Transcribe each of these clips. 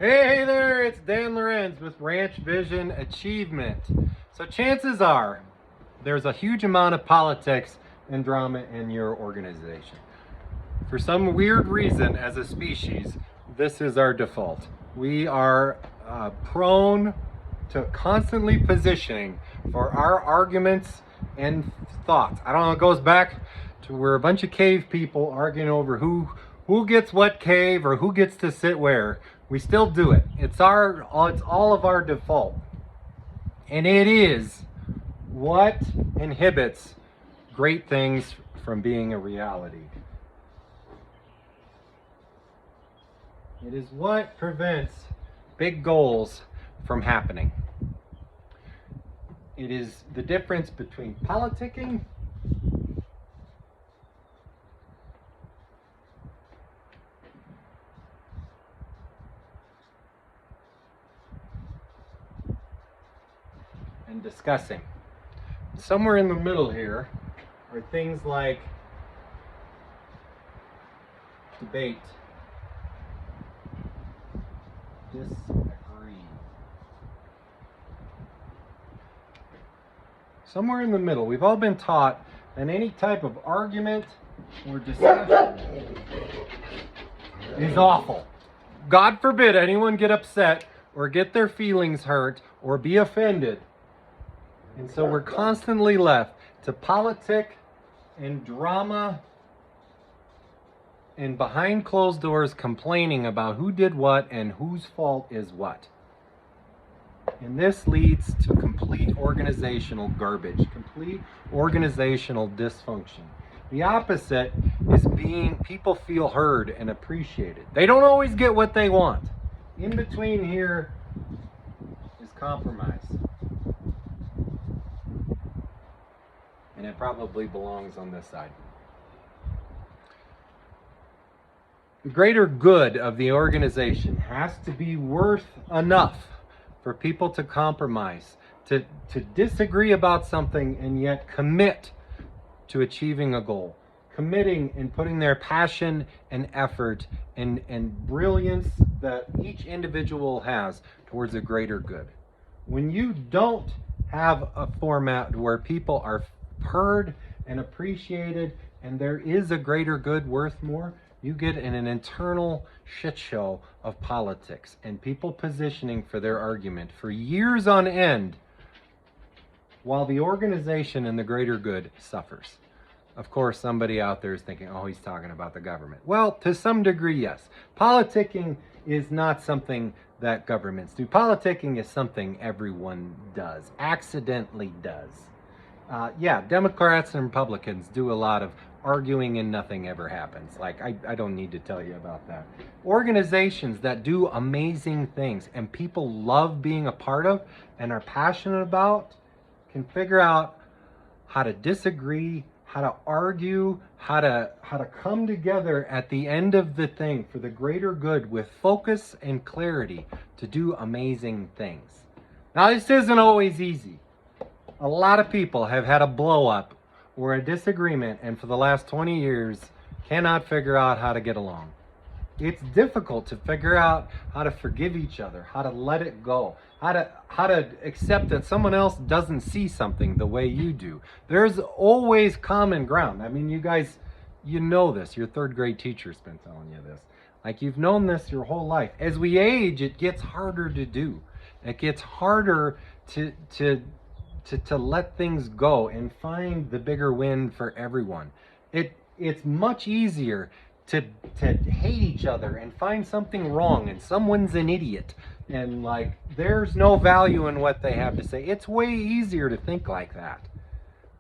Hey there, it's Dan Lorenz with Ranch Vision Achievement. So chances are there's a huge amount of politics and drama in your organization. For some weird reason, as a species, this is our default. We are prone to constantly positioning for our arguments and thoughts. I don't know, it goes back to where a bunch of cave people arguing over who gets what cave or who gets to sit where. We still do it. It's all of our default. And it is what inhibits great things from being a reality. It is what prevents big goals from happening. It is the difference between politicking and discussing. Somewhere in the middle here are things like debate, disagree. Somewhere in the middle, we've all been taught that any type of argument or discussion is awful. God forbid anyone get upset or get their feelings hurt or be offended. And so we're constantly left to politic and drama and behind closed doors complaining about who did what and whose fault is what. And this leads to complete organizational garbage, complete organizational dysfunction. The opposite is being people feel heard and appreciated. They don't always get what they want. In between here is compromise. And it probably belongs on this side. The greater good of the organization has to be worth enough for people to compromise, to disagree about something and yet commit to achieving a goal, committing and putting their passion and effort and brilliance that each individual has towards a greater good. When you don't have a format where people are heard and appreciated and there is a greater good worth more, you get in an internal shit show of politics and people positioning for their argument for years on end while the organization and the greater good suffers. Of course, somebody out there is thinking, oh, he's talking about the government. Well, to some degree, yes. Politicking is not something that governments do. Politicking is something everyone does, accidentally does. Democrats and Republicans do a lot of arguing and nothing ever happens. Like, I don't need to tell you about that. Organizations that do amazing things and people love being a part of and are passionate about can figure out how to disagree, how to argue, how to come together at the end of the thing for the greater good with focus and clarity to do amazing things. Now, this isn't always easy. A lot of people have had a blow up or a disagreement and for the last 20 years cannot figure out how to get along. It's difficult to figure out how to forgive each other, how to let it go, how to accept that someone else doesn't see something the way you do. There's always common ground. I mean, you guys, you know this. Your third grade teacher's been telling you this. Like, you've known this your whole life. As we age, it gets harder to do. It gets harder to let things go and find the bigger win for everyone. It's much easier to hate each other and find something wrong and someone's an idiot and like there's no value in what they have to say. It's way easier to think like that.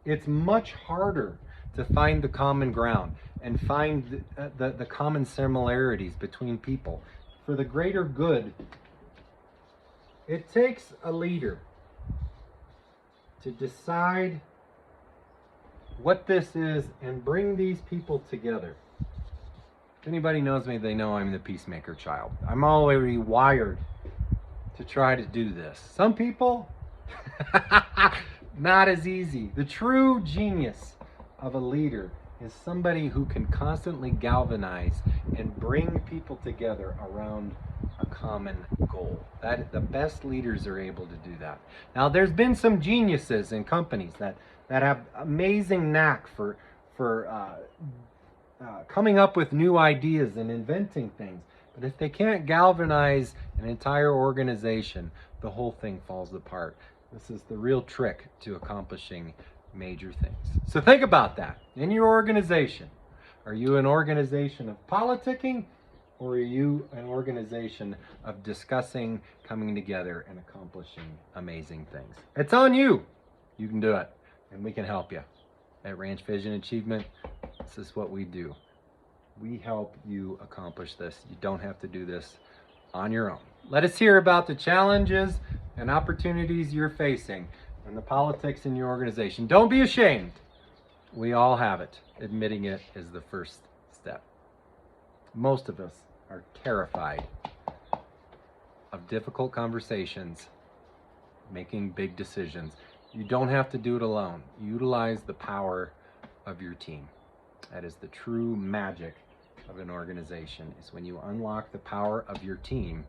It's much harder to find the common ground and find the common similarities between people for the greater good. It takes a leader to decide what this is and bring these people together. If anybody knows me, they know I'm the peacemaker child. I'm already wired to try to do this. Some people, not as easy. The true genius of a leader is somebody who can constantly galvanize and bring people together around a common goal. That the best leaders are able to do that. Now, there's been some geniuses in companies that have amazing knack for coming up with new ideas and inventing things. But if they can't galvanize an entire organization, the whole thing falls apart. This is the real trick to accomplishing major things. So think about that in your organization. Are you an organization of politicking, or are you an organization of discussing, coming together, and accomplishing amazing things? It's on you. You can do it, and we can help you. At Ranch Vision Achievement, this is what we do. We help you accomplish this. You don't have to do this on your own. Let us hear about the challenges and opportunities you're facing and the politics in your organization. Don't be ashamed. We all have it. Admitting it is the first step. Most of us are terrified of difficult conversations, making big decisions. You don't have to do it alone. Utilize the power of your team. That is the true magic of an organization, is when you unlock the power of your team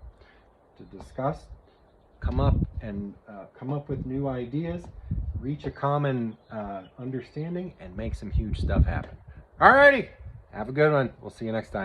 to discuss, come up with new ideas, reach a common understanding, and make some huge stuff happen. Alrighty, have a good one. We'll see you next time.